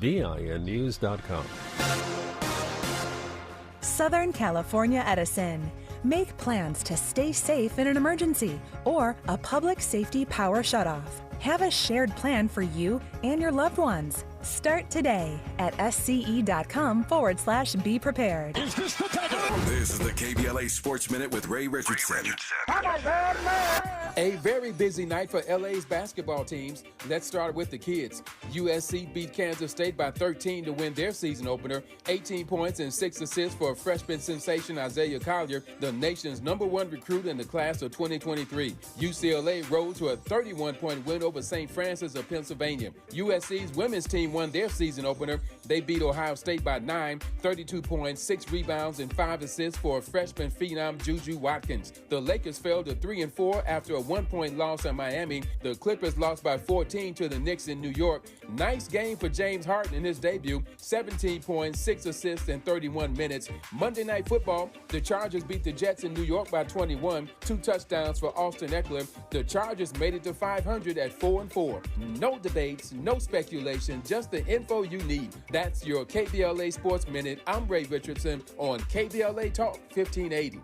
BINnews.com. Southern California Edison. Make plans to stay safe in an emergency or a public safety power shutoff. Have a shared plan for you and your loved ones. Start today at sce.com/be prepared. This is the KBLA Sports Minute with Ray Richardson. A very busy night for LA's basketball teams. Let's start with the kids. USC beat Kansas State by 13 to win their season opener. 18 points and 6 assists for freshman sensation Isaiah Collier, the nation's #1 recruit in the class of 2023. UCLA rose to a 31-point win over St. Francis of Pennsylvania. USC's women's team won their season opener. They beat Ohio State by 9, 32 points, 6 rebounds, and 5 assists for freshman phenom Juju Watkins. The Lakers fell to 3-4 after a 1-point loss in Miami. The Clippers lost by 14 to the Knicks in New York. Nice game for James Harden in his debut. 17 points, 6 assists in 31 minutes. Monday Night Football, the Chargers beat the Jets in New York by 21. 2 touchdowns for Austin Eckler. The Chargers made it to 500 at 4-4. No debates, no speculation, just the info you need. That's your KBLA Sports Minute. I'm Ray Richardson on KBLA Talk 1580.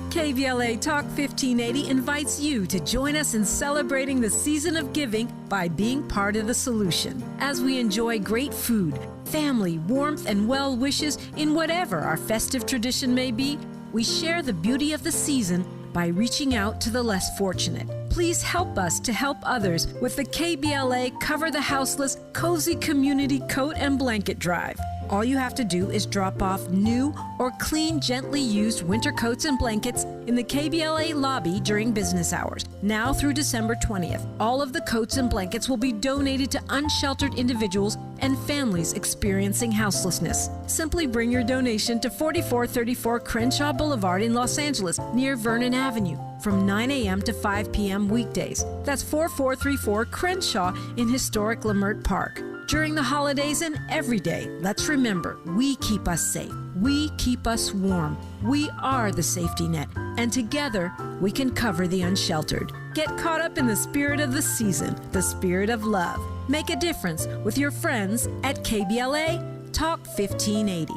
KBLA Talk 1580 invites you to join us in celebrating the season of giving by being part of the solution. As we enjoy great food, family, warmth, and well wishes in whatever our festive tradition may be, we share the beauty of the season by reaching out to the less fortunate. Please help us to help others with the KBLA Cover the Houseless Cozy Community Coat and Blanket Drive. All you have to do is drop off new or clean, gently used winter coats and blankets in the KBLA lobby during business hours. Now through December 20th, all of the coats and blankets will be donated to unsheltered individuals and families experiencing houselessness. Simply bring your donation to 4434 Crenshaw Boulevard in Los Angeles, near Vernon Avenue, from 9 a.m. to 5 p.m. weekdays. That's 4434 Crenshaw in historic Leimert Park. During the holidays and every day, let's remember, we keep us safe. We keep us warm. We are the safety net. And together, we can cover the unsheltered. Get caught up in the spirit of the season, the spirit of love. Make a difference with your friends at KBLA Talk 1580.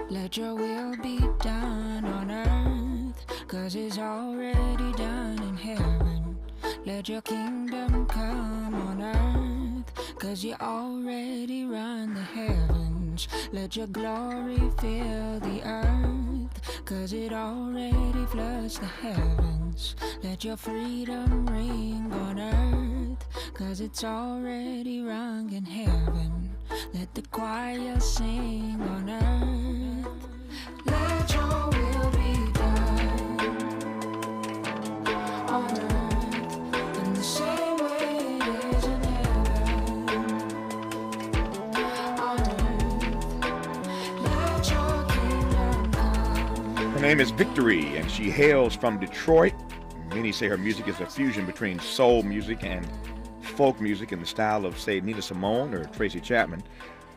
Let your will be done on earth, 'cause it's already done in heaven. Let your kingdom come on earth, 'cause you already run the heavens. Let your glory fill the earth, 'cause it already floods the heavens. Let your freedom ring on earth, 'cause it's already rung in heaven. Let the choir sing on earth. Let your will be done on earth in the same way it is in heaven. On earth, let your kingdom come. Her name is Victory, and she hails from Detroit. Many say her music is a fusion between soul music and folk music in the style of, say, Nina Simone or Tracy Chapman.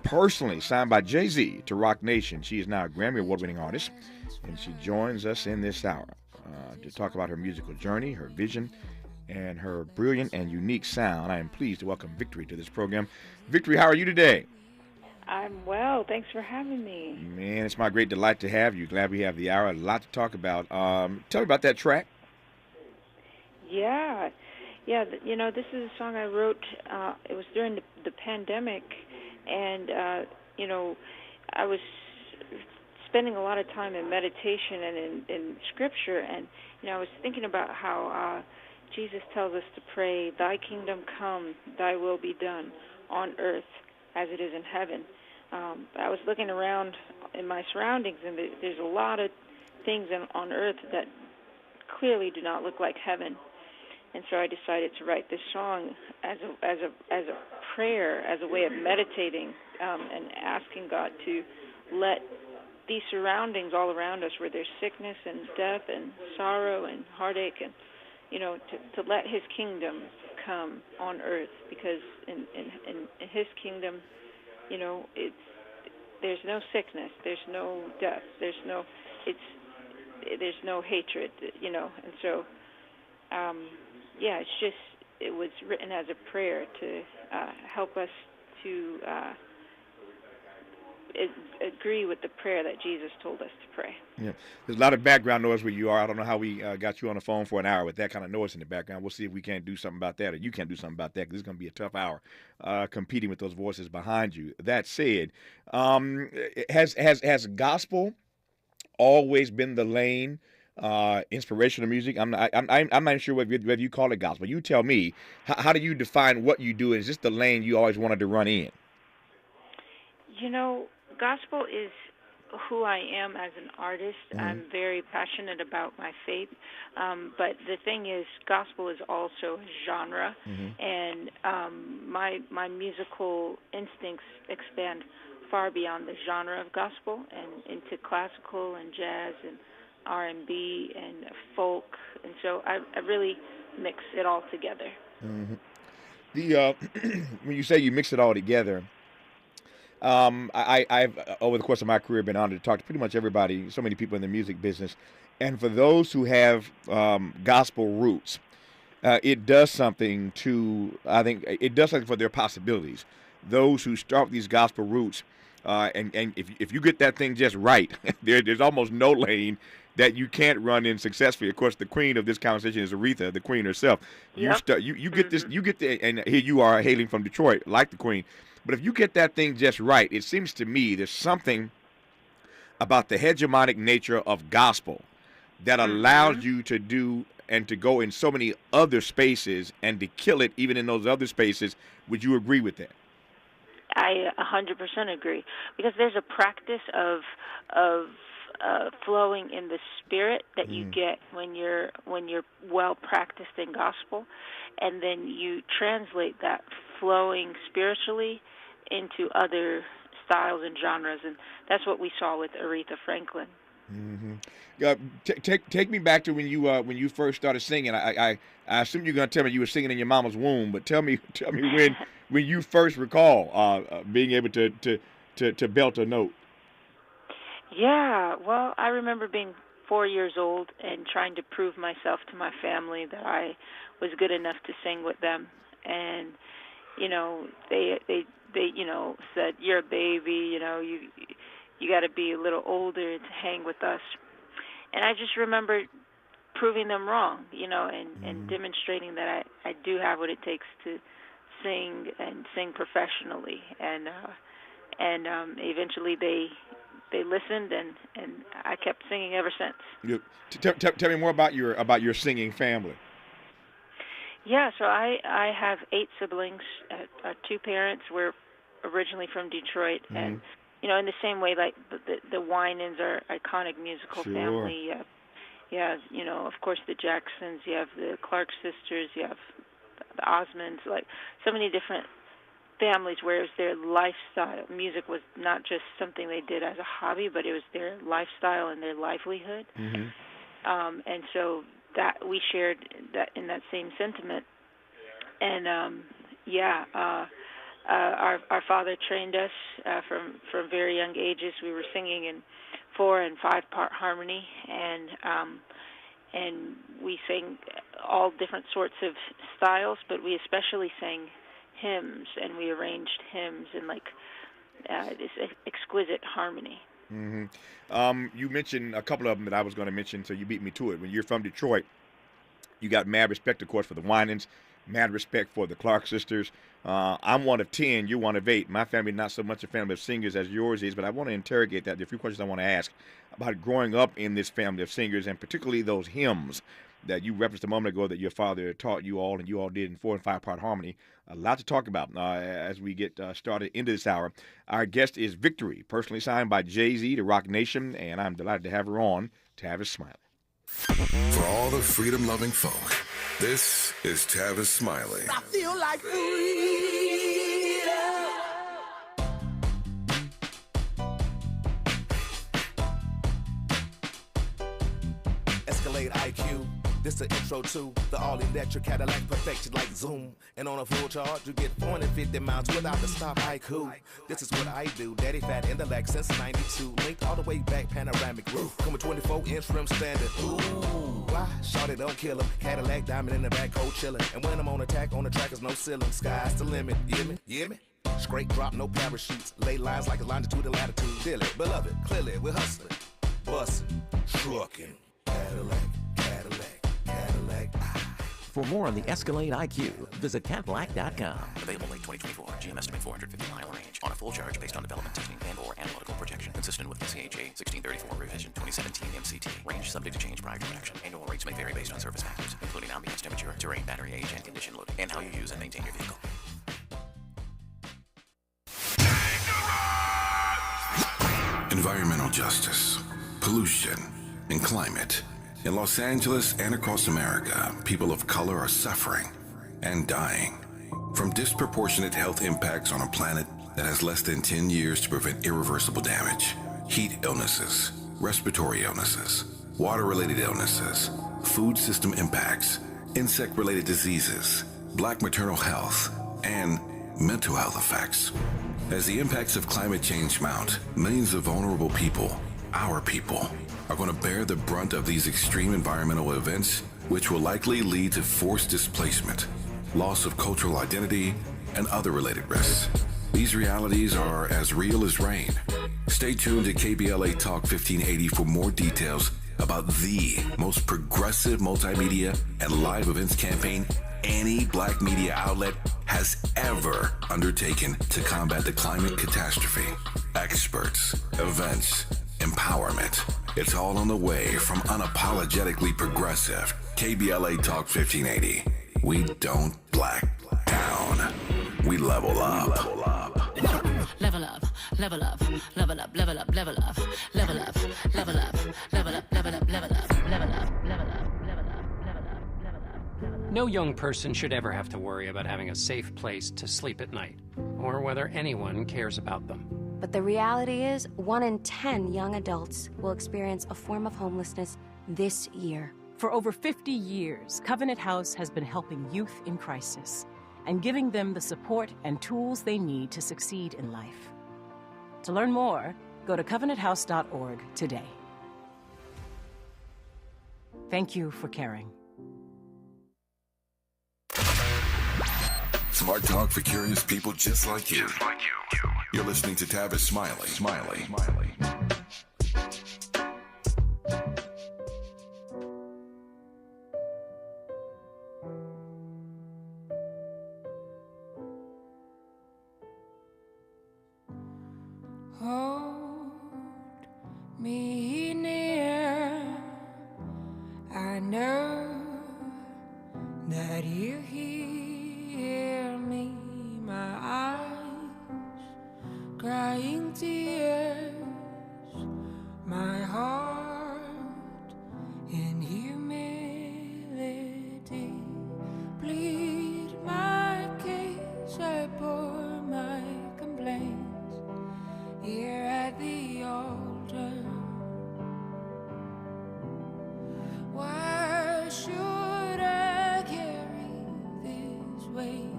Personally signed by Jay-Z to Rock Nation, she is now a Grammy Award-winning artist, and she joins us in this hour to talk about her musical journey, her vision, and her brilliant and unique sound. I am pleased to welcome Victory to this program. Victory, how are you today? I'm well. Thanks for having me. Man, it's my great delight to have you. Glad we have the hour. A lot to talk about. Tell me about that track. Yeah. You know, this is a song I wrote. It was during the pandemic, and you know, I was spending a lot of time in meditation and in Scripture, and you know, I was thinking about how Jesus tells us to pray, "Thy kingdom come, Thy will be done, on earth as it is in heaven." I was looking around in my surroundings, and there's a lot of things on earth that clearly do not look like heaven. And so I decided to write this song as a prayer, as a way of meditating and asking God to let these surroundings all around us where there's sickness and death and sorrow and heartache, and to let His kingdom come on earth, because in His kingdom, there's no sickness, there's no death, there's no hatred, and so it was written as a prayer to help us to agree with the prayer that Jesus told us to pray. Yeah, there's a lot of background noise where you are. I don't know how we got you on the phone for an hour with that kind of noise in the background. We'll see if we can't do something about that, or you can't do something about that, because it's going to be a tough hour competing with those voices behind you. That said, has gospel always been the lane? Inspirational music. I'm not sure whether you call it gospel. You tell me. How do you define what you do? Is this the lane you always wanted to run in? Gospel is who I am as an artist. Mm-hmm. I'm very passionate about my faith, but the thing is, gospel is also a genre, mm-hmm. and my musical instincts expand far beyond the genre of gospel and into classical and jazz and R&B and folk, and so I really mix it all together. Mm-hmm. When you say you mix it all together, I've over the course of my career been honored to talk to pretty much everybody, so many people in the music business, and for those who have gospel roots, it does something to, I think, it does something for their possibilities. Those who start these gospel roots, and if you get that thing just right, there's almost no lane that you can't run in successfully. Of course, the queen of this conversation is Aretha, the queen herself. Yep. You get this, and here you are hailing from Detroit, like the queen. But if you get that thing just right, it seems to me there's something about the hegemonic nature of gospel that allows you to do and to go in so many other spaces and to kill it even in those other spaces. Would you agree with that? I 100% agree, because there's a practice of flowing in the spirit that you get when you're well practiced in gospel, and then you translate that flowing spiritually into other styles and genres, and that's what we saw with Aretha Franklin. Mm-hmm. Take me back to when you first started singing. I assume you're going to tell me you were singing in your mama's womb, but tell me when you first recall being able to belt a note. Yeah, well, I remember being 4 years old and trying to prove myself to my family that I was good enough to sing with them, and they said, "You're a baby, you got to be a little older to hang with us." And I just remember proving them wrong, and demonstrating that I do have what it takes to sing and sing professionally, and eventually they listened, and I kept singing ever since. Tell me more about your singing family. Yeah, so I have 8 siblings. 2 parents were originally from Detroit, and in the same way, like the Winans are iconic musical family. Of course the Jacksons. You have the Clark sisters. You have the Osmonds. Like so many different families where it was their lifestyle. Music was not just something they did as a hobby, but it was their lifestyle and their livelihood. And so that we shared that in that same sentiment. And our father trained us from very young ages. We were singing in 4- and 5-part harmony, and we sang all different sorts of styles, but we especially sang hymns, and we arranged hymns in this exquisite harmony. You mentioned a couple of them that I was going to mention, so you beat me to it. When you're from Detroit, you got mad respect, of course, for the Winans, mad respect for the Clark sisters. I'm one of 10, you're one of 8. My family not so much a family of singers as yours is, but I want to interrogate that. There are a few questions I want to ask about growing up in this family of singers, and particularly those hymns that you referenced a moment ago that your father taught you all, and you all did in 4- and 5-part harmony. A lot to talk about as we get started into this hour. Our guest is Victory, personally signed by Jay-Z to Rock Nation, and I'm delighted to have her on, Tavis Smiley. For all the freedom-loving folk, this is Tavis Smiley. I feel like freedom. Escalade IQ. This the intro to the all-electric Cadillac, perfection like zoom. And on a full charge, you get 450 miles without the stop. Haiku. This is what I do. Daddy fat intellect since '92. Linked all the way back, panoramic roof. Coming 24-inch rim standard. Ooh, why? Shawty don't kill him. Cadillac diamond in the back, cold chillin'. And when I'm on attack, on the track is no ceiling. Sky's the limit. You hear me? You hear me? Straight drop, no parachutes. Lay lines like a longitude and latitude. Deal it, beloved, clearly we're hustling. Bustin', truckin'. Cadillac, Cadillac, Cadillac. For more on the Escalade IQ, visit Cadillac.com. Available late 2024. GM estimate 450 mile range. On a full charge based on development testing and/or analytical projection. Consistent with NCHA 1634 revision 2017 MCT. Range subject to change prior to production. Annual rates may vary based on service factors, including ambience temperature, terrain, battery age, and condition loading, and how you use and maintain your vehicle. Environmental justice, pollution, and climate. In Los Angeles and across America, people of color are suffering and dying from disproportionate health impacts on a planet that has less than 10 years to prevent irreversible damage. Heat illnesses, respiratory illnesses, water-related illnesses, food system impacts, insect-related diseases, black maternal health, and mental health effects. As the impacts of climate change mount, millions of vulnerable people, our people, are going to bear the brunt of these extreme environmental events, which will likely lead to forced displacement, loss of cultural identity, and other related risks. These realities are as real as rain. Stay tuned to KBLA Talk 1580 for more details about the most progressive multimedia and live events campaign any black media outlet has ever undertaken to combat the climate catastrophe. Experts, events, empowerment. It's all on the way from unapologetically progressive KBLA Talk 1580. We don't black down. We level up. Level up, level up, level up, level up, level up, level up, level up, level up, level up, level up, level up, level up. No young person should ever have to worry about having a safe place to sleep at night, or whether anyone cares about them. But the reality is, 1 in 10 young adults will experience a form of homelessness this year. For over 50 years, Covenant House has been helping youth in crisis and giving them the support and tools they need to succeed in life. To learn more, go to covenanthouse.org today. Thank you for caring. Smart talk for curious people just like you. You're listening to Tavis Smiley. Hold me near. I know that you hear me. My eyes crying tears. My heart in humility. Plead my case. I pour my complaints here at the altar. Why should I carry this weight?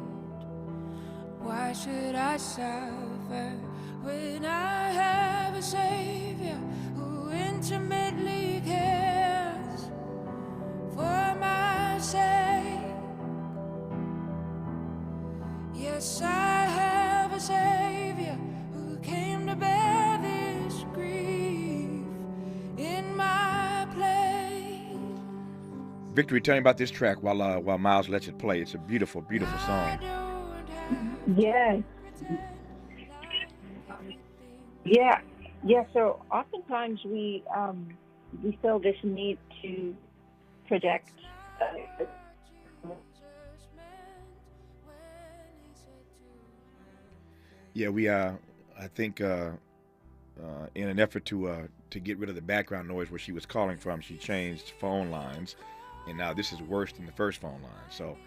Why should I suffer when I have a Savior who intimately cares for my sake? Yes, I have a Savior who came to bear this grief in my place. Victory, tell me about this track while Miles lets it play. It's a beautiful, beautiful song. Yes. Yeah. So oftentimes we feel this need to project. Yeah, we I think in an effort to get rid of the background noise where she was calling from, she changed phone lines, and now this is worse than the first phone line. So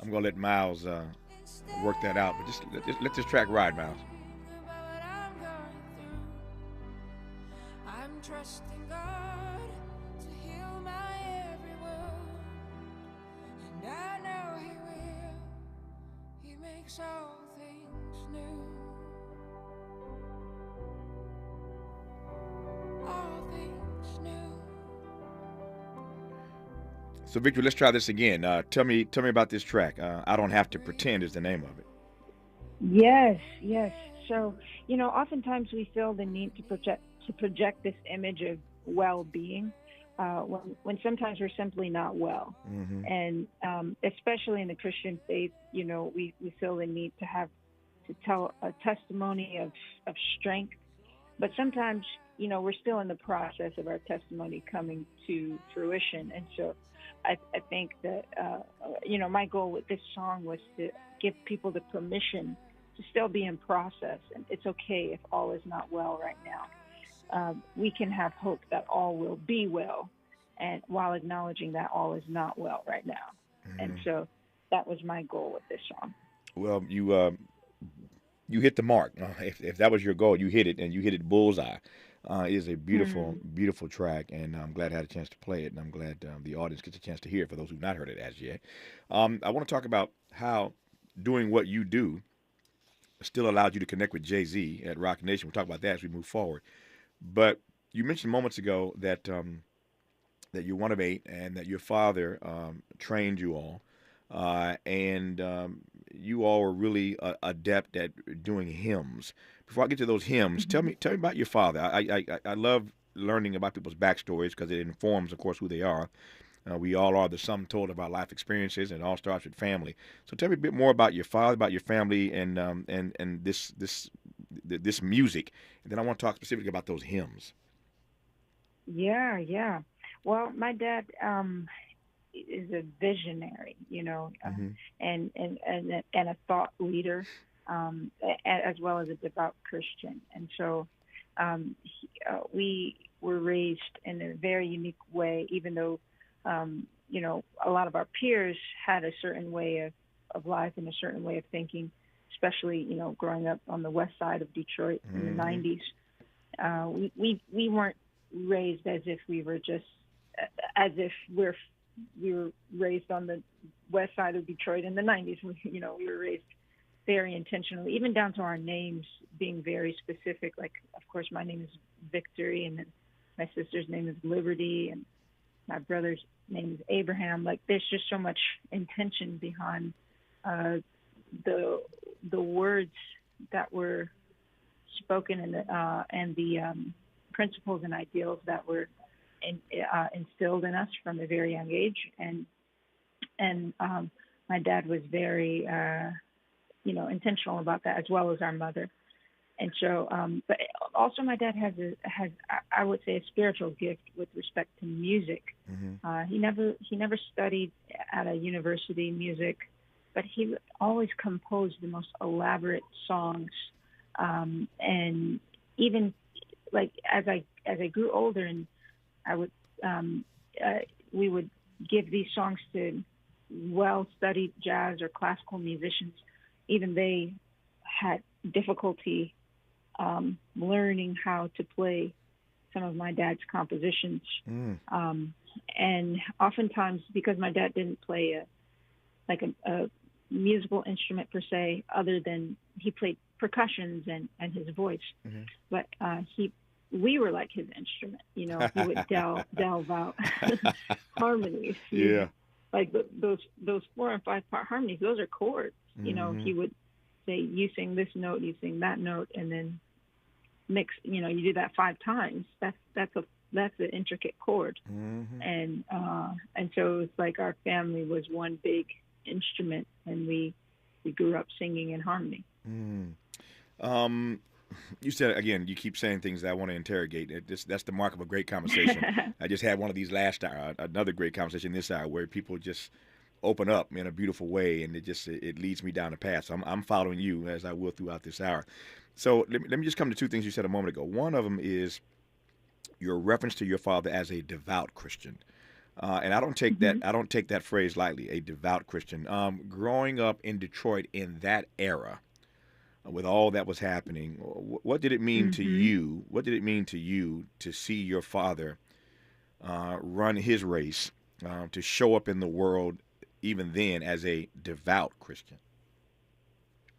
I'm gonna let Miles work that out, but just let this track ride, Miles. I'm trusting God to heal my every makes all things new. All things new. So, Victor, let's try this again. Tell me about this track. I Don't Have to Pretend is the name of it. Yes, yes. So, oftentimes we feel the need to project this image of well-being when sometimes we're simply not well. Mm-hmm. And especially in the Christian faith, we feel the need to tell a testimony of strength. But sometimes, we're still in the process of our testimony coming to fruition. And so I think that, my goal with this song was to give people the permission to still be in process. And it's okay if all is not well right now. We can have hope that all will be well, and while acknowledging that all is not well right now. Mm-hmm. And so that was my goal with this song. Well, you hit the mark. If that was your goal, you hit it, and you hit it bullseye. It is a beautiful, beautiful track, and I'm glad I had a chance to play it, and I'm glad the audience gets a chance to hear it for those who've not heard it as yet. I want to talk about how doing what you do still allowed you to connect with Jay-Z at Rock Nation. We'll talk about that as we move forward. But you mentioned moments ago that that you're one of 8 and that your father trained you all, and you all were really adept at doing hymns. Before I get to those hymns, tell me about your father. I love learning about people's backstories because it informs, of course, who they are. We all are the sum total of our life experiences, and it all starts with family. So tell me a bit more about your father, about your family, and this music, and then I want to talk specifically about those hymns. Yeah. Well, my dad is a visionary, and a thought leader, as well as a devout Christian. And so we were raised in a very unique way, even though a lot of our peers had a certain way of life and a certain way of thinking, especially, growing up on the west side of Detroit in the 90s. We weren't raised as if we were we were raised on the west side of Detroit in the 90s. We were raised very intentionally, even down to our names being very specific. Like, of course, my name is Victory, and then my sister's name is Liberty, and my brother's name is Abraham. Like, there's just so much intention behind the words that were spoken and the principles and ideals that were instilled in us from a very young age. And my dad was very intentional about that, as well as our mother. And so, but also my dad has I would say, a spiritual gift with respect to music. Mm-hmm. He never studied at a university music, but he always composed the most elaborate songs. And even like as I grew older, and I would we would give these songs to well-studied jazz or classical musicians. Even they had difficulty learning how to play some of my dad's compositions. And oftentimes, because my dad didn't play a musical instrument per se, other than he played percussions and his voice, but we were like his instrument. He would delve out harmonies. Yeah. Like those 4 and 5 part harmonies, those are chords. He would say, you sing this note, you sing that note, and then mix. You do that 5 times. That's an intricate chord. And so it's like our family was one big instrument, and we grew up singing in harmony. You said, again, you keep saying things that I want to interrogate. That's the mark of a great conversation. I just had one of these last hour, another great conversation this hour, where people just open up in a beautiful way, and it leads me down the path. So I'm following you, as I will throughout this hour. So let me just come to 2 things you said a moment ago. One of them is your reference to your father as a devout Christian. And I don't take that phrase lightly, a devout Christian. Growing up in Detroit in that era, with all that was happening, what did it mean to you? What did it mean to you to see your father run his race, to show up in the world even then as a devout Christian?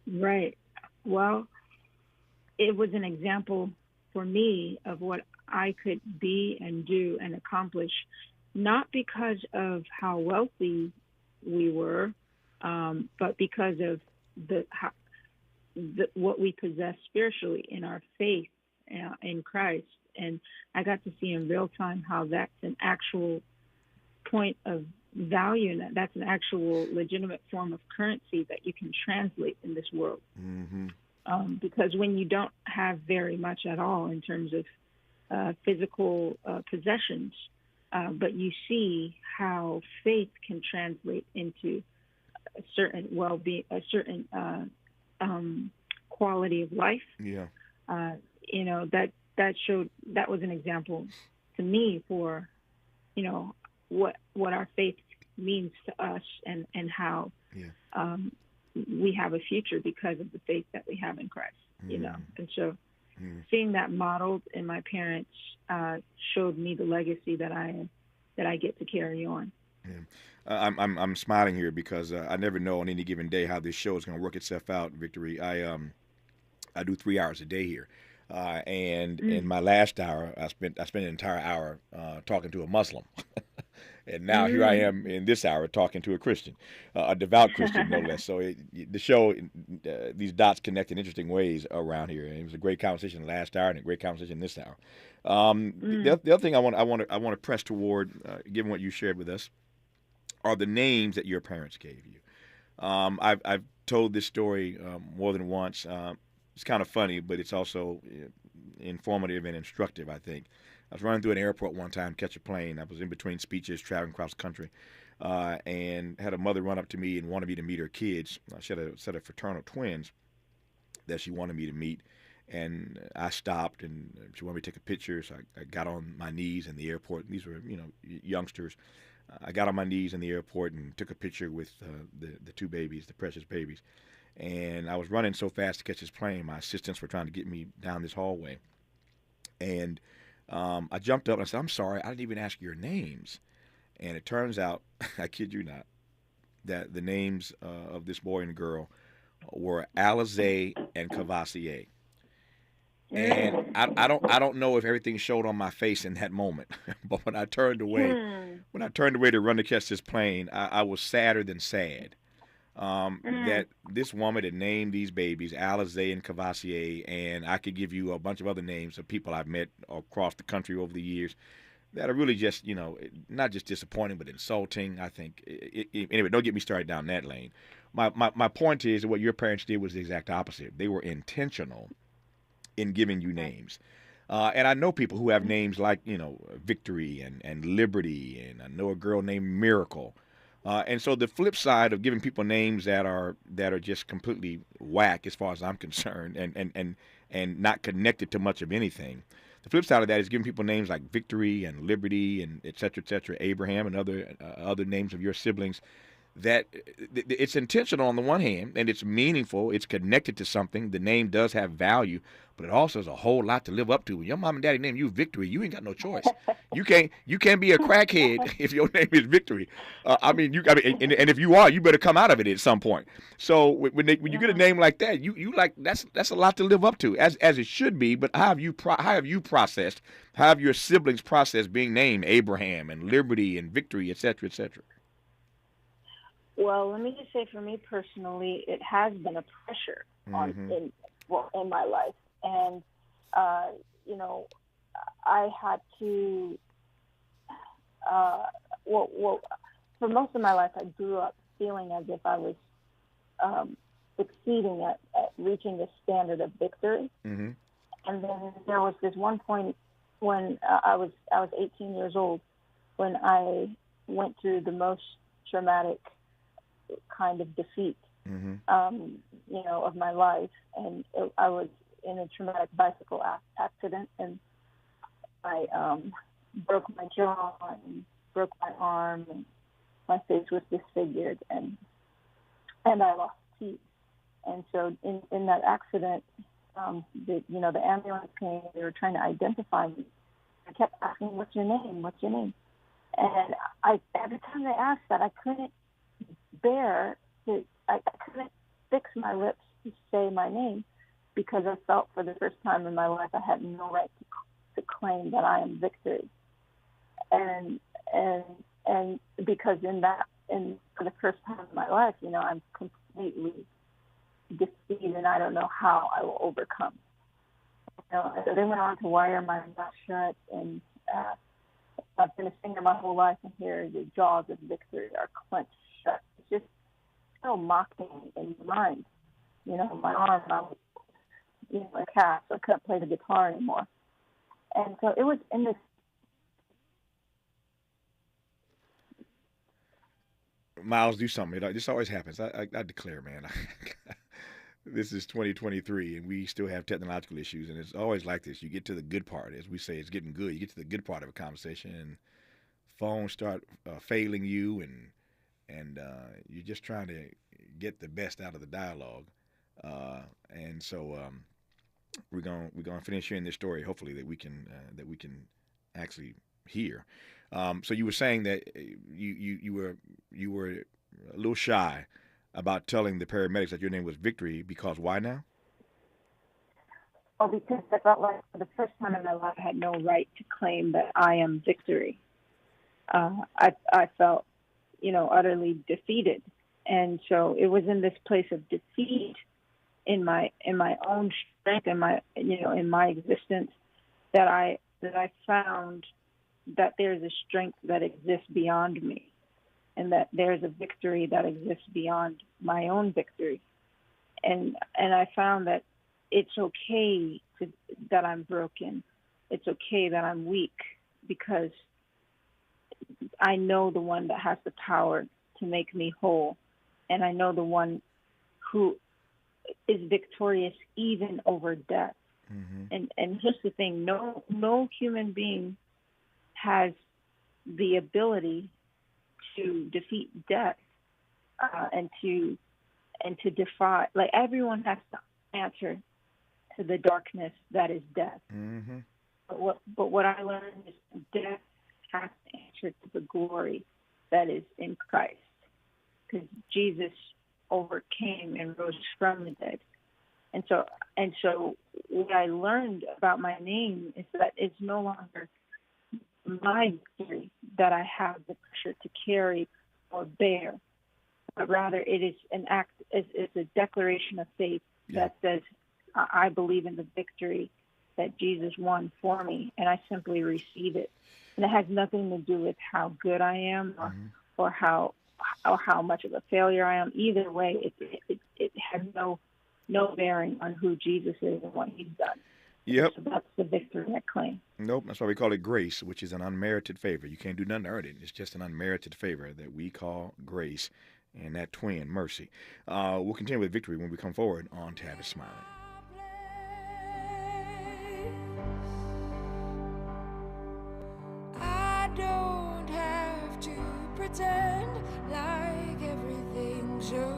Right. Well, it was an example for me of what I could be and do and accomplish, not because of how wealthy we were, but because of what we possess spiritually in our faith in Christ. And I got to see in real time how that's an actual point of value, and that's an actual legitimate form of currency that you can translate in this world. Mm-hmm. Because when you don't have very much at all in terms of physical possessions, but you see how faith can translate into a certain well-being, a certain quality of life. Yeah. That showed, that was an example to me for, what our faith means to us and how we have a future because of the faith that we have in Christ, And so seeing that modeled in my parents showed me the legacy that I get to carry on. Yeah. I'm smiling here because I never know on any given day how this show is going to work itself out, Victory. I do 3 hours a day here. And in my last hour, I spent an entire hour talking to a Muslim. And now here I am in this hour talking to a Christian, a devout Christian, no less. So the show, these dots connect in interesting ways around here. And it was a great conversation last hour and a great conversation this hour. The other thing I want to press toward, given what you shared with us, are the names that your parents gave you. I've told this story more than once. It's kind of funny, but it's also informative and instructive, I think. I was running through an airport one time to catch a plane. I was in between speeches, traveling across the country, and had a mother run up to me and wanted me to meet her kids. She had a set of fraternal twins that she wanted me to meet, and I stopped, and she wanted me to take a picture, so I got on my knees in the airport. These were, youngsters. I got on my knees in the airport and took a picture with the two babies, the precious babies. And I was running so fast to catch this plane, my assistants were trying to get me down this hallway. And I jumped up and I said, "I'm sorry, I didn't even ask your names." And it turns out, I kid you not, that the names of this boy and girl were Alizé and Cavassier. And I don't know if everything showed on my face in that moment, but when I turned away to run to catch this plane, I was sadder than sad. That this woman had named these babies Alizé and Cavassier, and I could give you a bunch of other names of people I've met across the country over the years that are really just, not just disappointing, but insulting. I think, anyway, don't get me started down that lane. My point is that what your parents did was the exact opposite. They were intentional in giving you names. And I know people who have names like, Victory and Liberty, and I know a girl named Miracle. And so the flip side of giving people names that are just completely whack, as far as I'm concerned, and not connected to much of anything. The flip side of that is giving people names like Victory and Liberty and et cetera, Abraham and other names of your siblings. That it's intentional on the one hand, and it's meaningful. It's connected to something. The name does have value, but it also has a whole lot to live up to. When your mom and daddy name you Victory, you ain't got no choice. You can't be a crackhead if your name is Victory. And if you are, you better come out of it at some point. So when you get a name like that, you like that's a lot to live up to, as it should be. But how have you processed? How have your siblings processed being named Abraham and Liberty and Victory, et cetera, et cetera? Well, let me just say, for me personally, it has been a pressure in my life, and I had to. For most of my life, I grew up feeling as if I was succeeding at reaching the standard of victory. Mm-hmm. And then there was this one point when I was 18 years old when I went through the most traumatic kind of defeat, of my life. And I was in a traumatic bicycle accident, and I broke my jaw and broke my arm, and my face was disfigured, and I lost teeth. And so in that accident, the ambulance came. They were trying to identify me. I kept asking, "What's your name? What's your name?" And every time they asked that, I couldn't bear to. I couldn't fix my lips to say my name because I felt for the first time in my life I had no right to claim that I am victory. And because for the first time in my life, I'm completely defeated and I don't know how I will overcome. So they went on to wire my mouth shut, and I've been a singer my whole life, and here the jaws of victory are clenched shut. It's just so mocking in my mind. My arm, I was, a cast, so I couldn't play the guitar anymore. And so it was in this. Miles, do something. This always happens. I declare, man. This is 2023, and we still have technological issues, and it's always like this. You get to the good part, as we say, it's getting good. You get to the good part of a conversation, and phones start failing you, and you're just trying to get the best out of the dialogue. And so we're gonna finish hearing this story, hopefully that we can actually hear. So you were saying that you were a little shy about telling the paramedics that your name was Victory, because why now? Oh, because I felt like for the first time in my life I had no right to claim that I am Victory. I felt, utterly defeated, and so it was in this place of defeat in my own strength, in my existence, that I found that there's a strength that exists beyond me, and that there's a victory that exists beyond my own victory. And I found that it's okay that I'm broken. It's okay that I'm weak, because I know the one that has the power to make me whole. And I know the one who is victorious even over death. Mm-hmm. And just the thing, no human being has the ability to defeat death, and to defy. Like, everyone has to answer to the darkness that is death. Mm-hmm. But what I learned is death has to answer to the glory that is in Christ, because Jesus overcame and rose from the dead. And so what I learned about my name is that it's no longer my victory that I have the pressure to carry or bear, but rather it is an act, it's a declaration of faith that says, I believe in the victory that Jesus won for me, and I simply receive it. And it has nothing to do with how good I am or how much of a failure I am. Either way, it has no bearing on who Jesus is and what he's done. Yep. So that's the victory I claim. Nope, that's why we call it grace, which is an unmerited favor. You can't do nothing to earn it. It's just an unmerited favor that we call grace, and that twin, mercy. We'll continue with victory when we come forward on Tavis Smiley. I don't have to pretend like everything's okay.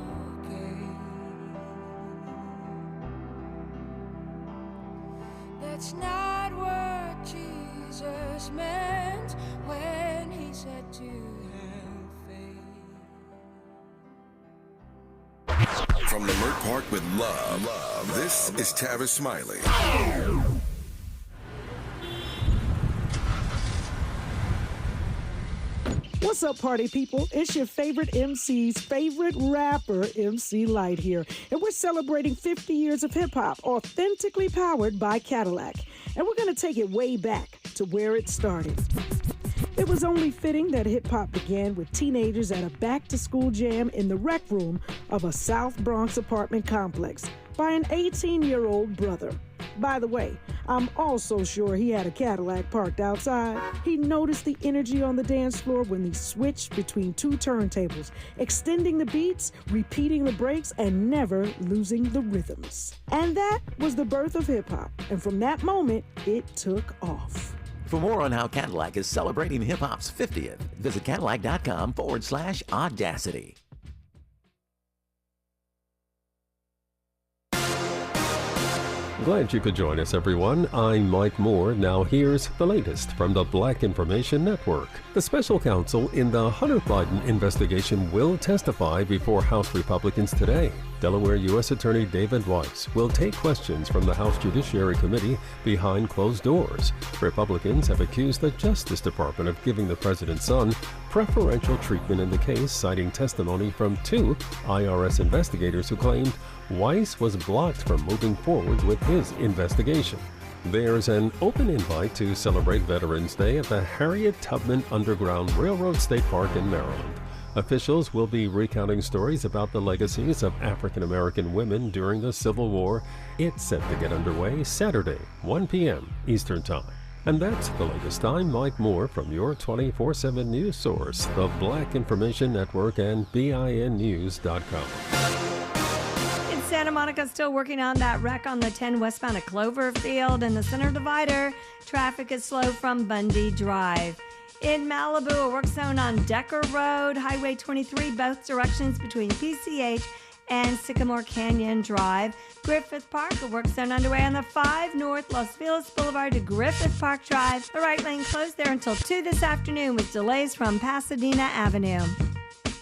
That's not what Jesus meant when he said to have faith. From Leimert Park with love, this is Tavis Smiley. What's up, party people? It's your favorite MC's favorite rapper, MC Light here. And we're celebrating 50 years of hip-hop, authentically powered by Cadillac. And we're going to take it way back to where it started. It was only fitting that hip-hop began with teenagers at a back-to-school jam in the rec room of a South Bronx apartment complex by an 18-year-old brother. By the way, I'm also sure he had a Cadillac parked outside. He noticed the energy on the dance floor when he switched between two turntables, extending the beats, repeating the breaks, and never losing the rhythms. And that was the birth of hip-hop. And from that moment, it took off. For more on how Cadillac is celebrating hip-hop's 50th, visit Cadillac.com/audacity. Glad you could join us, everyone. I'm Mike Moore. Now here's the latest from the Black Information Network. The special counsel in the Hunter Biden investigation will testify before House Republicans today. Delaware U.S. Attorney David Weiss will take questions from the House Judiciary Committee behind closed doors. Republicans have accused the Justice Department of giving the president's son preferential treatment in the case, citing testimony from two IRS investigators who claimed Weiss was blocked from moving forward with his investigation. There's an open invite to celebrate Veterans Day at the Harriet Tubman Underground Railroad State Park in Maryland. Officials will be recounting stories about the legacies of African American women during the Civil War. It's set to get underway Saturday, 1 p.m. Eastern Time. And that's the latest. I'm Mike Moore from your 24/7 news source, the Black Information Network and BINnews.com. Santa Monica still working on that wreck on the 10 westbound at Cloverfield and the center divider. Traffic is slow from Bundy Drive. In Malibu, a work zone on Decker Road, Highway 23, both directions between PCH and Sycamore Canyon Drive. Griffith Park, a work zone underway on the 5 North Los Feliz Boulevard to Griffith Park Drive. The right lane closed there until 2 this afternoon with delays from Pasadena Avenue.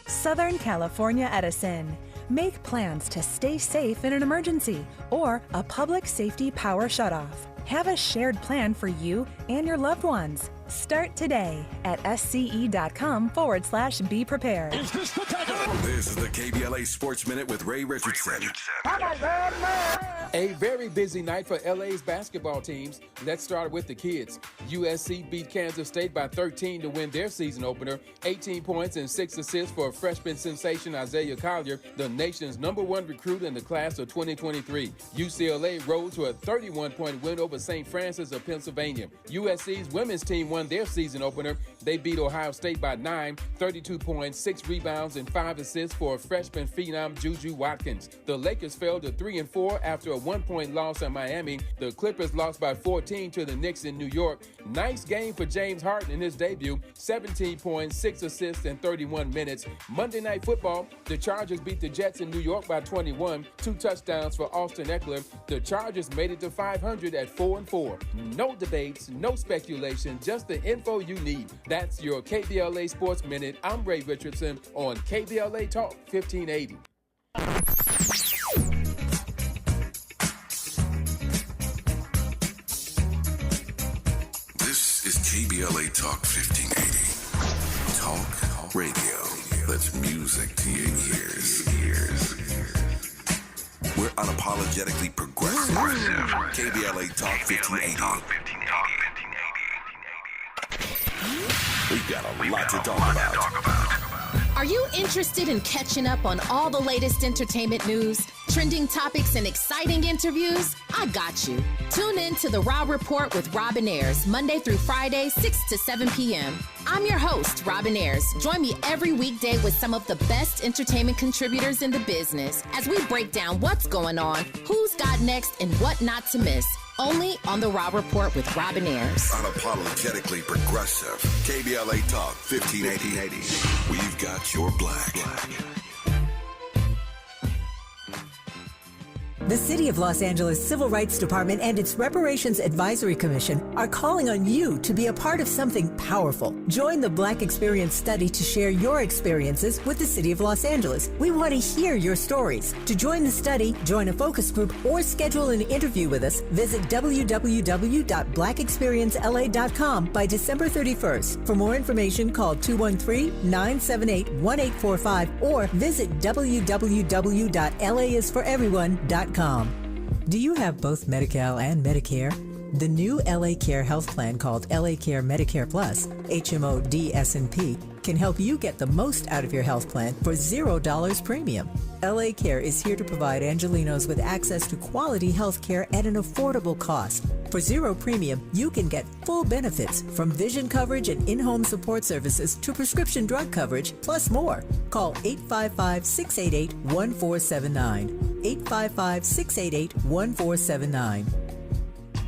Southern California Edison. Make plans to stay safe in an emergency or a public safety power shutoff. Have a shared plan for you and your loved ones. Start today at sce.com/be prepared. This is the KBLA Sports Minute with Ray Richardson. A very busy night for LA's basketball teams. Let's start with the kids. USC beat Kansas State by 13 to win their season opener. 18 points and 6 assists for freshman sensation Isaiah Collier, the nation's #1 recruit in the class of 2023. UCLA rose to a 31-point win over St. Francis of Pennsylvania. USC's women's team won their season opener. They beat Ohio State by 9, 32 points, 6 rebounds, and 5 assists for freshman phenom Juju Watkins. The Lakers fell to 3-4 after a 1-point loss at Miami. The Clippers lost by 14 to the Knicks in New York. Nice game for James Harden in his debut. 17 points, 6 assists in 31 minutes. Monday Night Football, the Chargers beat the Jets in New York by 21. 2 touchdowns for Austin Eckler. The Chargers made it to 500 at 4-4. No debates, no speculation, just the info you need. That's your KBLA Sports Minute. I'm Ray Richardson on KBLA Talk 1580. This is KBLA Talk 1580. Talk radio. That's music to your ears. We're unapologetically progressive. KBLA Talk 1580. We've got a lot to talk about. Are you interested in catching up on all the latest entertainment news, trending topics, and exciting interviews? I got you. Tune in to The Raw Report with Robin Ayers, Monday through Friday, 6 to 7 p.m. I'm your host, Robin Ayers. Join me every weekday with some of the best entertainment contributors in the business as we break down what's going on, who's got next, and what not to miss. Only on The Raw Report with Robin Ayers. Unapologetically progressive. KBLA Talk 1580. We've got your black. The City of Los Angeles Civil Rights Department and its Reparations Advisory Commission are calling on you to be a part of something powerful. Join the Black Experience Study to share your experiences with the City of Los Angeles. We want to hear your stories. To join the study, join a focus group, or schedule an interview with us, visit www.blackexperiencela.com by December 31st. For more information, call 213-978-1845 or visit www.laisforeveryone.com. Do you have both Medi-Cal and Medicare? The new LA Care health plan called LA Care Medicare Plus, HMO DSNP, can help you get the most out of your health plan for $0 premium. LA Care is here to provide Angelenos with access to quality health care at an affordable cost. For $0 premium, you can get full benefits from vision coverage and in-home support services to prescription drug coverage, plus more. Call 855-688-1479. 855-688-1479.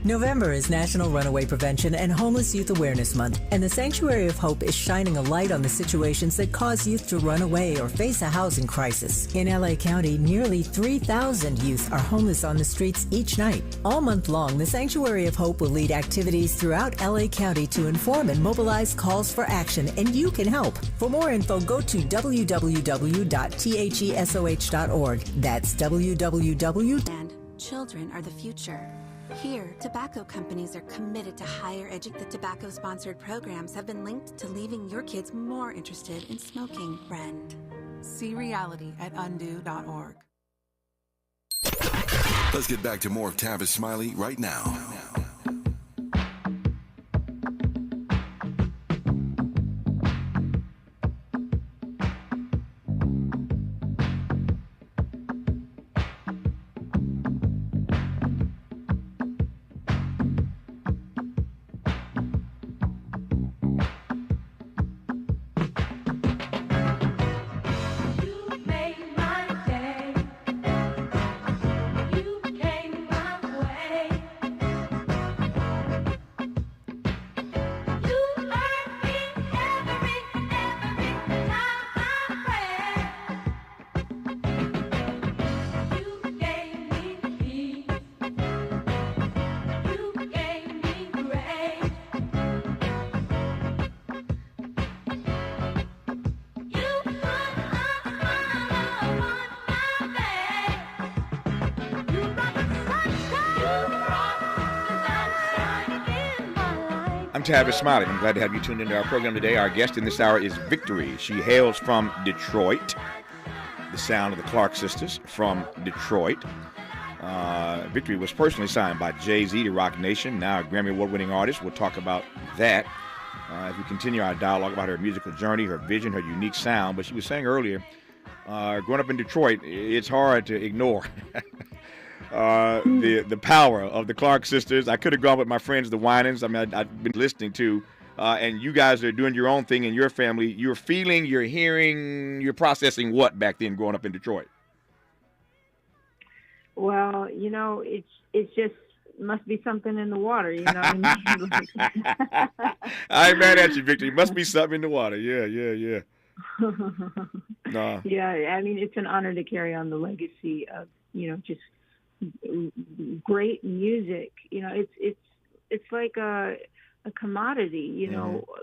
November is National Runaway Prevention and Homeless Youth Awareness Month, and the Sanctuary of Hope is shining a light on the situations that cause youth to run away or face a housing crisis. In LA County, nearly 3,000 youth are homeless on the streets each night. All month long, the Sanctuary of Hope will lead activities throughout LA County to inform and mobilize calls for action, and you can help. For more info, go to www.thesoh.org. That's www. And children are the future. Here, tobacco companies are committed to higher the tobacco-sponsored programs have been linked to leaving your kids more interested in smoking, friend. See reality at undo.org. Let's get back to more of Tavis Smiley right now. I'm Tavis Smiley. I'm glad to have you tuned into our program today. Our guest in this hour is Victory. She hails from Detroit, the sound of the Clark sisters from Detroit. Victory was personally signed by Jay-Z to Rock Nation, now a Grammy Award-winning artist. We'll talk about that as we continue our dialogue about her musical journey, her vision, her unique sound. But she was saying earlier, growing up in Detroit, it's hard to ignore the power of the Clark sisters. I could have gone with my friends, the Winans. I mean, I've been listening to, and you guys are doing your own thing in your family. You're feeling, you're hearing, you're processing what back then growing up in Detroit? Well, it's just must be something in the water, you know what I mean? I ain't mad at you, Victor. Must be something in the water. Yeah. Nah. Yeah, I mean, it's an honor to carry on the legacy of, just great music. It's like a commodity.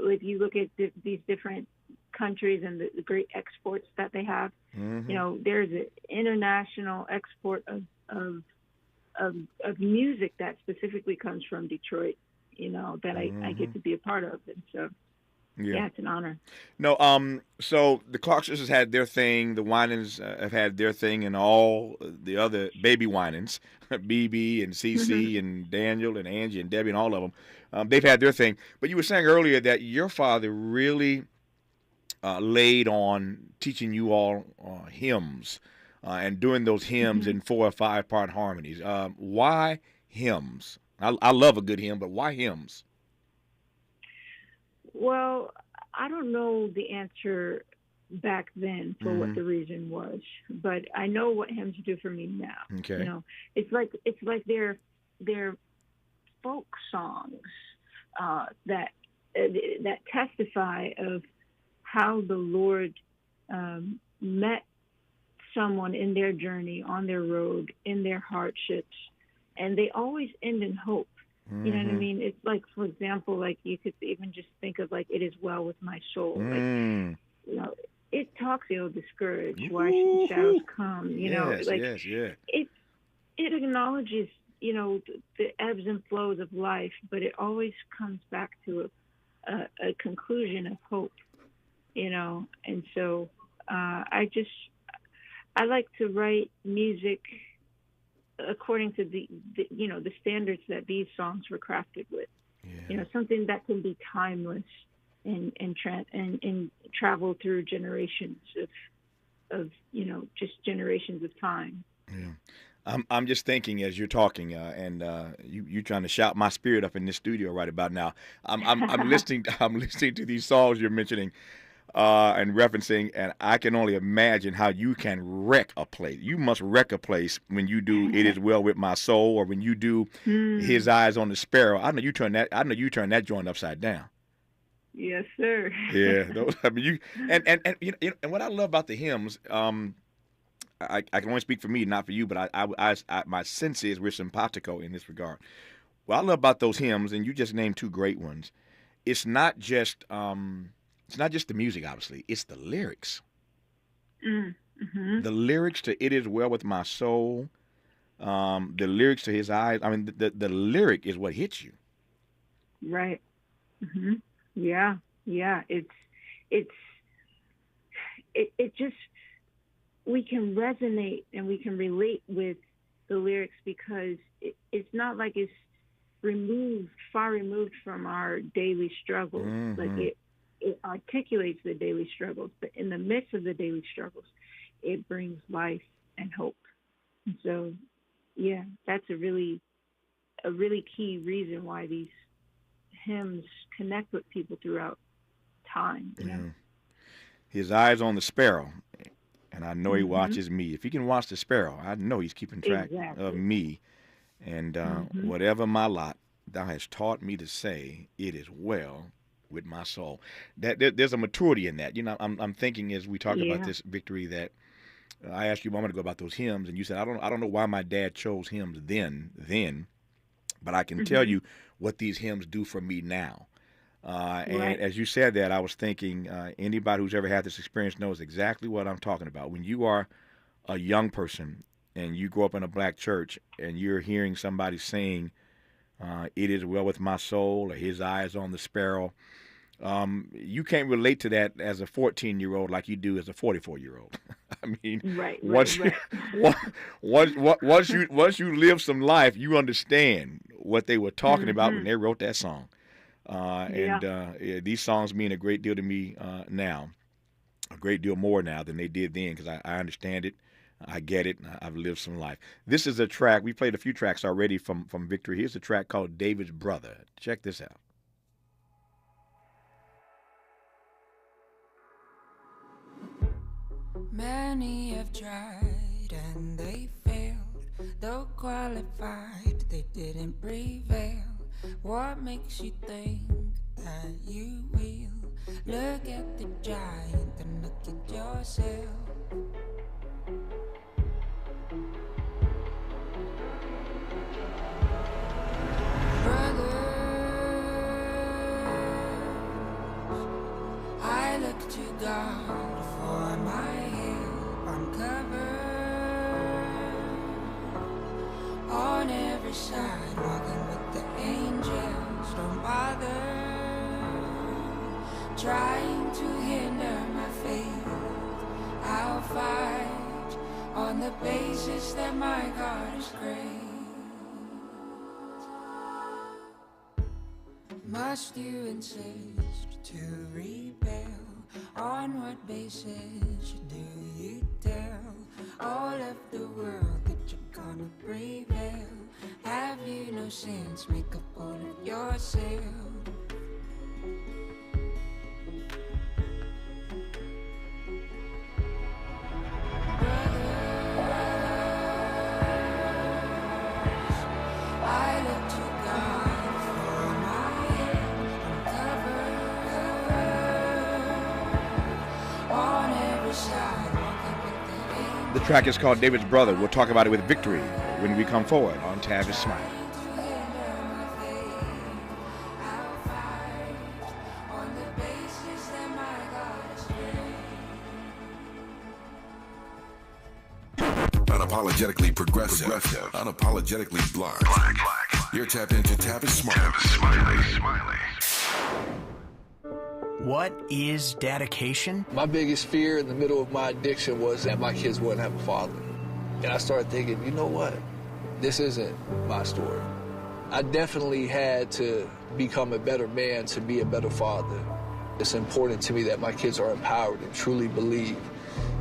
If you look at these different countries and the great exports that they have, there's an international export of music that specifically comes from Detroit. That I get to be a part of, and so. Yeah, it's an honor. No, so the Clark sisters had their thing. The Winans have had their thing, and all the other baby Winans, BB and CC and Daniel and Angie and Debbie and all of them, they've had their thing. But you were saying earlier that your father really laid on teaching you all hymns and doing those hymns in 4 or 5 part harmonies. Why hymns? I love a good hymn, but why hymns? Well, I don't know the answer back then for what the reason was, but I know what hymns do for me now. Okay. It's like they're folk songs that testify of how the Lord met someone in their journey, on their road, in their hardships, and they always end in hope. You know what I mean? It's like, for example, like you could even just think of like, "It is well with my soul." Like, it talks, discouraged. Why should the shadows come? Yes. It acknowledges, the ebbs and flows of life, but it always comes back to a conclusion of hope. And so I like to write music according to the standards that these songs were crafted with. Something that can be timeless and travel through generations of just generations of time. Yeah. I'm just thinking as you're talking, and you trying to shout my spirit up in this studio right about now. I'm listening. I'm listening to these songs you're mentioning. and referencing, and I can only imagine how you can wreck a place. You must wreck a place when you do "It Is Well with My Soul," or when you do "His Eyes on the Sparrow." I know you turn that joint upside down. Yes, sir. Yeah, I mean, you and and what I love about the hymns, I can only speak for me, not for you, but I my sense is we're simpatico in this regard. What I love about those hymns, and you just named two great ones, it's not just the music, obviously. It's the lyrics. Mm-hmm. The lyrics to "It Is Well with My Soul," the lyrics to "His Eyes." I mean, the lyric is what hits you. Right. Mm-hmm. Yeah. It just, we can resonate and we can relate with the lyrics because it's not like it's far removed from our daily struggles. Mm-hmm. Like it articulates the daily struggles, but in the midst of the daily struggles, it brings life and hope. And so, yeah, that's a really key reason why these hymns connect with people throughout time. You know? His eyes on the sparrow, and I know he watches me. If he can watch the sparrow, I know he's keeping track of me. And whatever my lot, thou hast taught me to say, it is well with my soul. There's a maturity in that. You know, I'm thinking as we talk about this, Victory, that I asked you a moment ago about those hymns, and you said, I don't know why my dad chose hymns then, but I can tell you what these hymns do for me now. And as you said that, I was thinking anybody who's ever had this experience knows exactly what I'm talking about. When you are a young person and you grow up in a black church and you're hearing somebody sing, "It is well with my soul," or "His eyes on the sparrow," you can't relate to that as a 14-year-old like you do as a 44-year-old. I mean, once you live some life, you understand what they were talking about when they wrote that song. And these songs mean a great deal to me now, a great deal more now than they did then, because I understand it, I get it, I've lived some life. This is a track, we played a few tracks already from Victory. Here's a track called "David's Brother." Check this out. Many have tried and they failed, though qualified they didn't prevail. What makes you think that you will? Look at the giant and look at yourself. Brothers, I look to God for my help. I'm covered on every side, walking with the angels. Don't bother trying to hinder my faith. I'll fight on the basis that my God is great. Must you insist to rebel? On what basis do you tell all of the world that you're gonna prevail? Have you no sense? Make a fool of yourself. The track is called "David's Brother." We'll talk about it with Victory when we come forward on Tavis Smiley. Unapologetically progressive. Unapologetically black. You're tapped into Tavis Smiley. What is dedication? My biggest fear in the middle of my addiction was that my kids wouldn't have a father. And I started thinking, you know what? This isn't my story. I definitely had to become a better man to be a better father. It's important to me that my kids are empowered and truly believe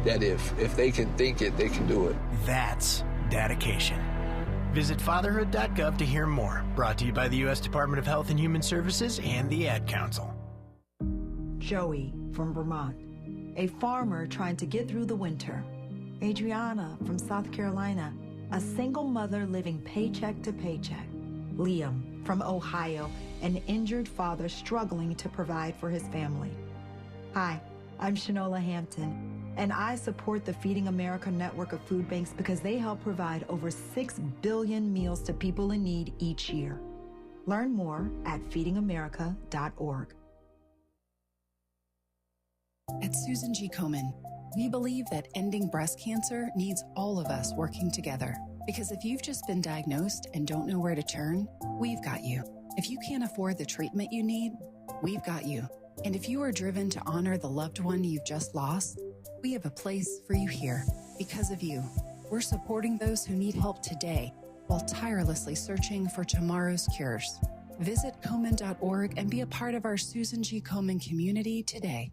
that if they can think it, they can do it. That's dedication. Visit fatherhood.gov to hear more. Brought to you by the U.S. Department of Health and Human Services and the Ad Council. Joey from Vermont, a farmer trying to get through the winter. Adriana from South Carolina, a single mother living paycheck to paycheck. Liam from Ohio, an injured father struggling to provide for his family. Hi, I'm Shanola Hampton, and I support the Feeding America network of food banks because they help provide over 6 billion meals to people in need each year. Learn more at feedingamerica.org. At Susan G. Komen, we believe that ending breast cancer needs all of us working together. Because if you've just been diagnosed and don't know where to turn, we've got you. If you can't afford the treatment you need, we've got you. And if you are driven to honor the loved one you've just lost, we have a place for you here. Because of you, we're supporting those who need help today while tirelessly searching for tomorrow's cures. Visit Komen.org and be a part of our Susan G. Komen community today.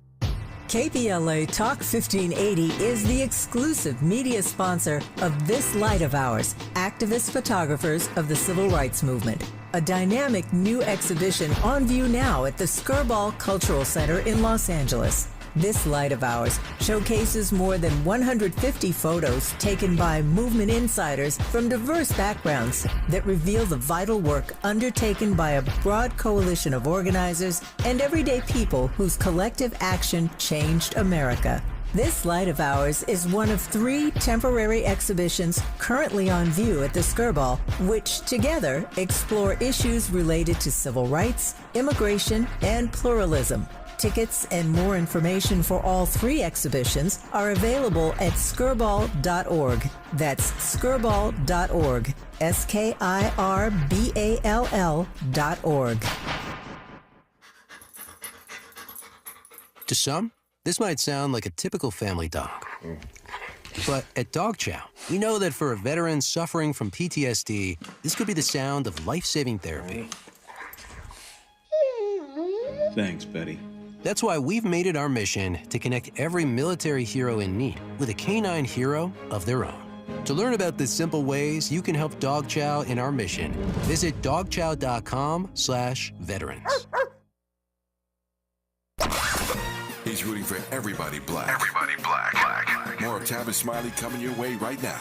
KBLA Talk 1580 is the exclusive media sponsor of This Light of Ours, activist photographers of the Civil Rights Movement, a dynamic new exhibition on view now at the Skirball Cultural Center in Los Angeles. This Light of Ours showcases more than 150 photos taken by movement insiders from diverse backgrounds that reveal the vital work undertaken by a broad coalition of organizers and everyday people whose collective action changed America. This Light of Ours is one of 3 temporary exhibitions currently on view at the Skirball, which together explore issues related to civil rights, immigration, and pluralism. Tickets and more information for all 3 exhibitions are available at skirball.org. That's skirball.org. SKIRBALL.org. To some, this might sound like a typical family dog. But at Dog Chow, we know that for a veteran suffering from PTSD, this could be the sound of life-saving therapy. Thanks, Betty. That's why we've made it our mission to connect every military hero in need with a canine hero of their own. To learn about the simple ways you can help Dog Chow in our mission, visit dogchow.com/veterans. He's rooting for everybody black. Everybody black. More of Tavis Smiley coming your way right now.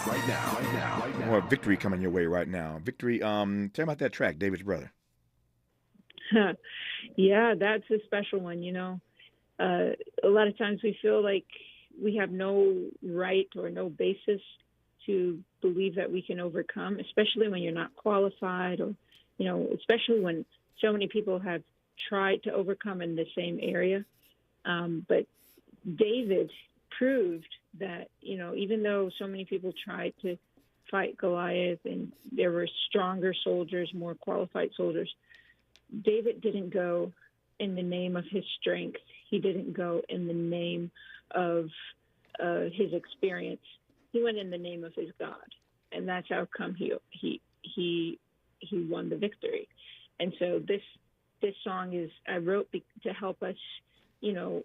More Victory coming your way right now. Victory, tell me about that track, David's brother. Yeah, that's a special one, you know. A lot of times we feel like we have no right or no basis to believe that we can overcome, especially when you're not qualified or, you know, especially when so many people have tried to overcome in the same area. But David proved that, you know, even though so many people tried to fight Goliath and there were stronger soldiers, more qualified soldiers, David didn't go in the name of his strength. He didn't go in the name of his experience. He went in the name of his God, and that's how come he won the victory. And so this song I wrote to help us, you know,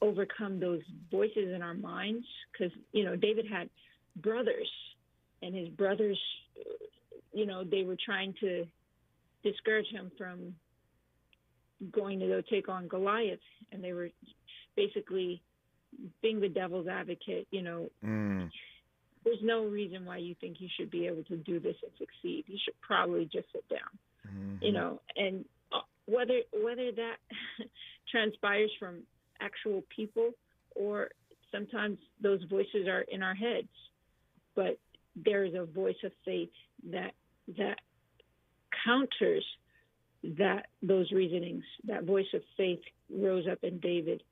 overcome those voices in our minds, because you know David had brothers, and his brothers, you know, they were trying to discourage him from going to go take on Goliath, and they were basically being the devil's advocate. You know, there's no reason why you think you should be able to do this and succeed. You should probably just sit down. You know, and whether that transpires from actual people or sometimes those voices are in our heads, but there is a voice of faith that counters those reasonings. That voice of faith rose up in David,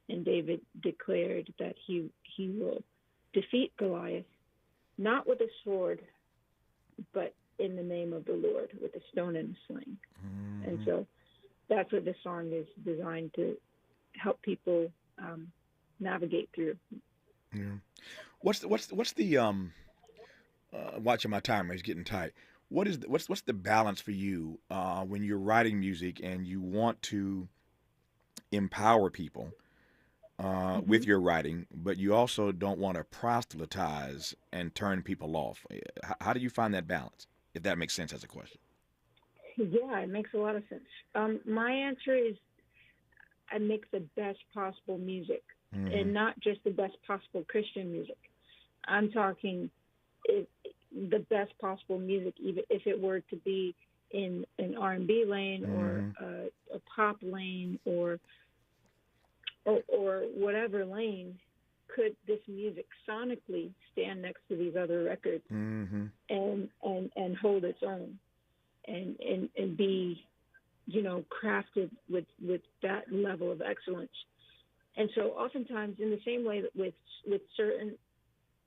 and David declared that he will defeat Goliath, not with a sword, but in the name of the Lord, with a stone and a sling. And so that's what this song is designed to help people navigate through. Yeah. What's the watching my timer is getting tight. What's the balance for you when you're writing music and you want to empower people with your writing, but you also don't want to proselytize and turn people off? How do you find that balance, if that makes sense as a question? Yeah, it makes a lot of sense. My answer is I make the best possible music, Mm-hmm. and not just the best possible Christian music. I'm talking the best possible music, even if it were to be in an R&B lane or a pop lane or whatever lane. Could this music sonically stand next to these other records and hold its own and be, crafted with that level of excellence? And so oftentimes, in the same way that with certain,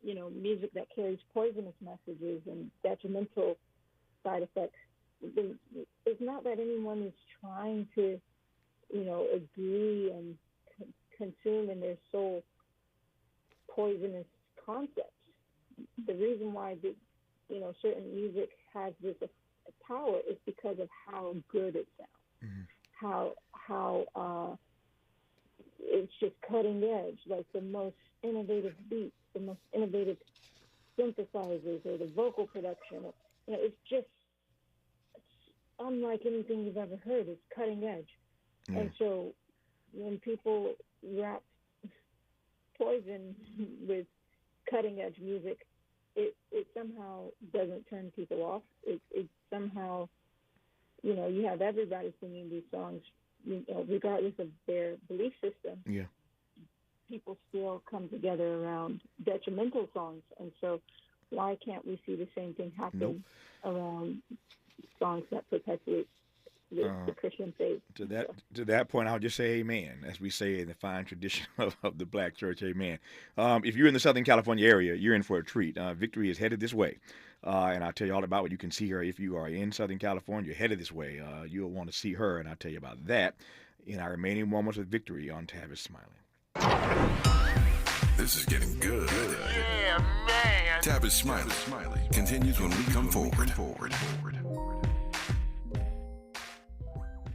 music that carries poisonous messages and detrimental side effects, it's not that anyone is trying to, agree and consume in their soul poisonous concepts. The reason why certain music has this power is because of how good it sounds, how it's just cutting edge, like the most innovative beats, the most innovative synthesizers, or the vocal production. It's just unlike anything you've ever heard. It's cutting edge. And so when people rap poison with cutting edge music, it somehow doesn't turn people off. It somehow, you have everybody singing these songs, regardless of their belief system. Yeah. People still come together around detrimental songs. And so why can't we see the same thing happen around songs that perpetuate the Christian faith? To that point, I'll just say amen, as we say in the fine tradition of the Black church, amen. If you're in the Southern California area, you're in for a treat. Victory is headed this way. And I'll tell you all about what you can see her. If you are in Southern California, you're headed this way. You'll want to see her, and I'll tell you about that in our remaining moments with Victory on Tavis Smiley. This is getting good. Yeah, man. Tavis Smiley continues when we come forward.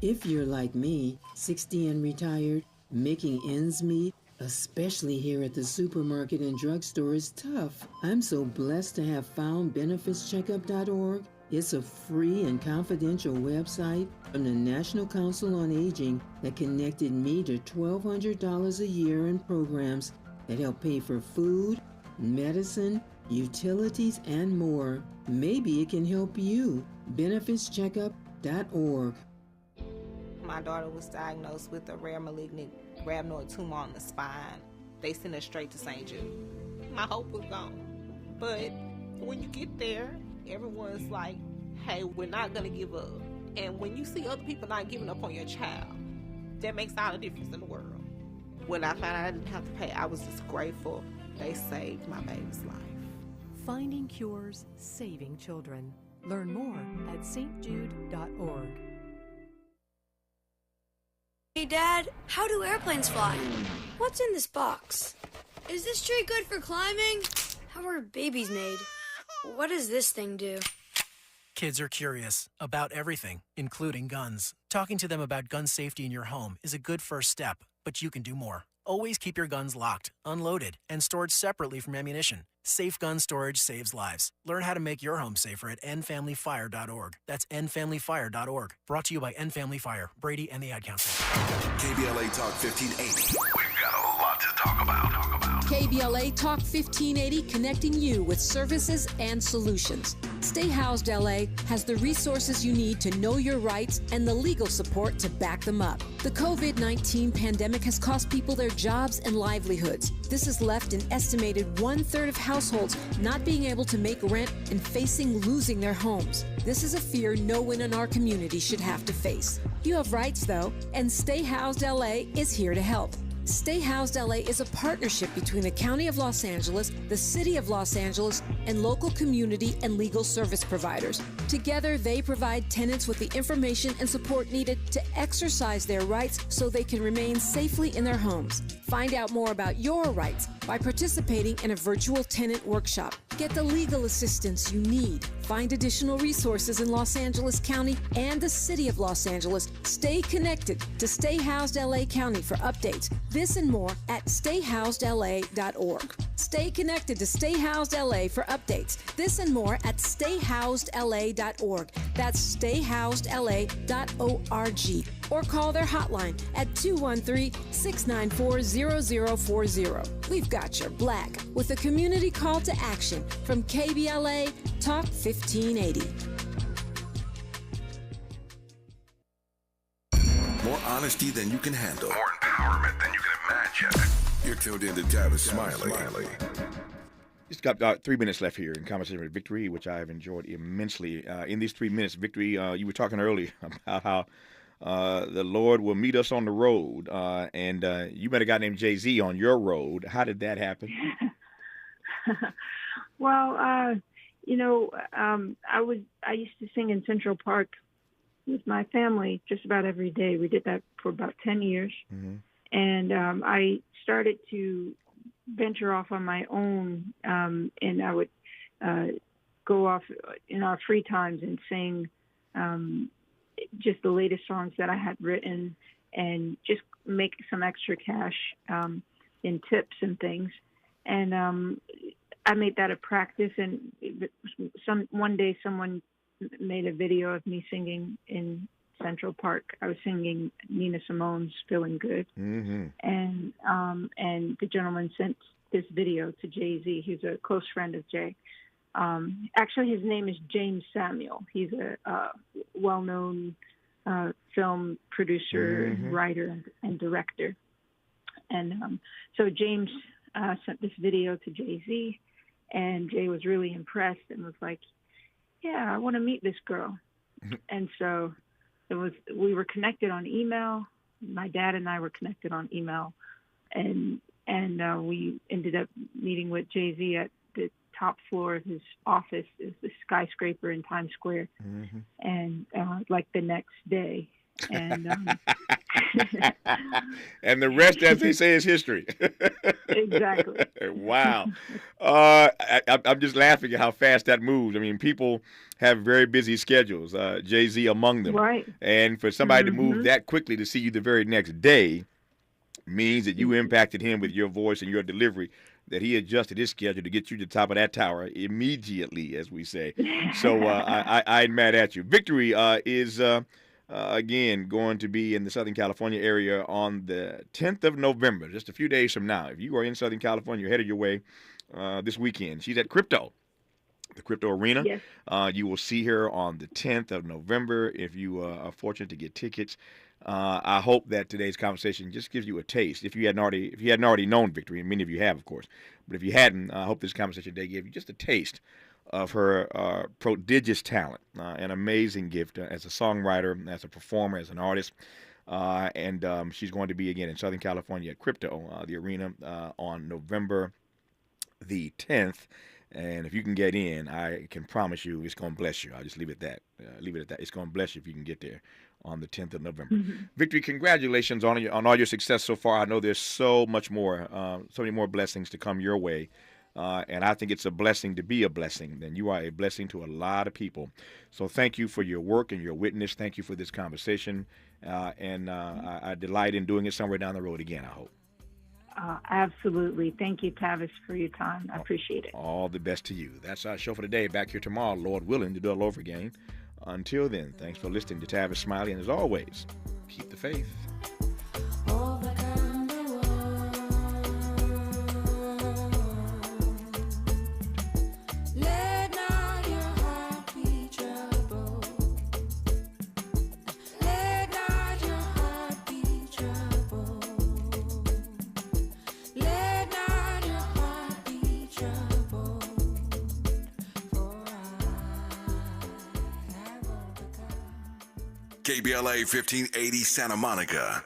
If you're like me, 60 and retired, making ends meet, especially here at the supermarket and drugstore, is tough. I'm so blessed to have found BenefitsCheckup.org. It's a free and confidential website from the National Council on Aging that connected me to $1,200 a year in programs that help pay for food, medicine, utilities, and more. Maybe it can help you. BenefitsCheckup.org. My daughter was diagnosed with a rare malignant rhabdoid tumor on the spine. They sent her straight to St. Jude. My hope was gone. But when you get there, everyone's like, hey, we're not going to give up. And when you see other people not giving up on your child, that makes all the difference in the world. When I found out I didn't have to pay, I was just grateful. They saved my baby's life. Finding cures, saving children. Learn more at stjude.org. Hey, Dad, how do airplanes fly? What's in this box? Is this tree good for climbing? How are babies made? What does this thing do? Kids are curious about everything, including guns. Talking to them about gun safety in your home is a good first step, but you can do more. Always keep your guns locked, unloaded, and stored separately from ammunition. Safe gun storage saves lives. Learn how to make your home safer at endfamilyfire.org. That's endfamilyfire.org. Brought to you by End Family Fire, Brady, and the Ad Council. KBLA Talk 1580. We've got a lot to talk about. KBLA Talk 1580, connecting you with services and solutions. Stay Housed LA has the resources you need to know your rights and the legal support to back them up. The COVID-19 pandemic has cost people their jobs and livelihoods. This has left an estimated 1/3 of households not being able to make rent and facing losing their homes. This is a fear no one in our community should have to face. You have rights, though, and Stay Housed LA is here to help. Stay Housed LA is a partnership between the County of Los Angeles, the City of Los Angeles, and local community and legal service providers. Together, they provide tenants with the information and support needed to exercise their rights so they can remain safely in their homes. Find out more about your rights by participating in a virtual tenant workshop. Get the legal assistance you need. Find additional resources in Los Angeles County and the City of Los Angeles. Stay connected to Stay Housed LA County for updates. This and more at stayhousedla.org. Stay connected to Stay Housed LA for updates. This and more at stayhousedla.org. That's stayhousedla.org. Or call their hotline at 213-694-0040. We've got your black with a community call to action from KBLA Talk 1580. More honesty than you can handle. More empowerment than you can imagine. You're tuned in to Tavis Smiley. Just got 3 minutes left here in conversation with Victory, which I have enjoyed immensely. In these 3 minutes, Victory, you were talking earlier about how the Lord will meet us on the road, and you met a guy named Jay-Z on your road. How did that happen? Well, I used to sing in Central Park with my family just about every day. We did that for about 10 years. Mm-hmm. And I started to venture off on my own, and I would go off in our free times and sing just the latest songs that I had written and just make some extra cash in tips and things. And I made that a practice. And one day someone made a video of me singing in Central Park. I was singing Nina Simone's "Feeling Good," mm-hmm. and the gentleman sent this video to Jay-Z. He's a close friend of Jay. Actually, his name is James Samuel. He's a well-known film producer, mm-hmm. writer, and director. And so James sent this video to Jay-Z, and Jay was really impressed and was like, "Yeah, I want to meet this girl." Mm-hmm. And so we were connected on email. My dad and I were connected on email, and we ended up meeting with Jay-Z at the top floor of his office. Is the skyscraper in Times Square, mm-hmm. and like the next day, and and the rest, as they say, is history. Exactly. Wow. I'm just laughing at how fast that moves. I mean, people have very busy schedules, Jay-Z among them. Right. And for somebody mm-hmm. to move that quickly to see you the very next day means that you impacted him with your voice and your delivery, that he adjusted his schedule to get you to the top of that tower immediately, as we say. So I ain't mad at you. Victory is... again, going to be in the Southern California area on the 10th of November, just a few days from now. If you are in Southern California, you're headed your way this weekend. She's at Crypto, the Crypto Arena. Yes. You will see her on the 10th of November if you are fortunate to get tickets. I hope that today's conversation just gives you a taste. If you hadn't already known Victory, and many of you have, of course, but if you hadn't, I hope this conversation today gave you just a taste of her prodigious talent, an amazing gift as a songwriter, as a performer, as an artist. And she's going to be, again, in Southern California at Crypto, the arena, on November the 10th. And if you can get in, I can promise you it's going to bless you. I'll just leave it at that. It's going to bless you if you can get there on the 10th of November. Mm-hmm. Victory, congratulations on all your success so far. I know there's so much more, so many more blessings to come your way. And I think it's a blessing to be a blessing. And you are a blessing to a lot of people. So thank you for your work and your witness. Thank you for this conversation. I delight in doing it somewhere down the road again, I hope. Absolutely. Thank you, Tavis, for your time. I appreciate it. All the best to you. That's our show for today. Back here tomorrow, Lord willing, to do it all over again. Until then, thanks for listening to Tavis Smiley. And as always, keep the faith. KBLA 1580 Santa Monica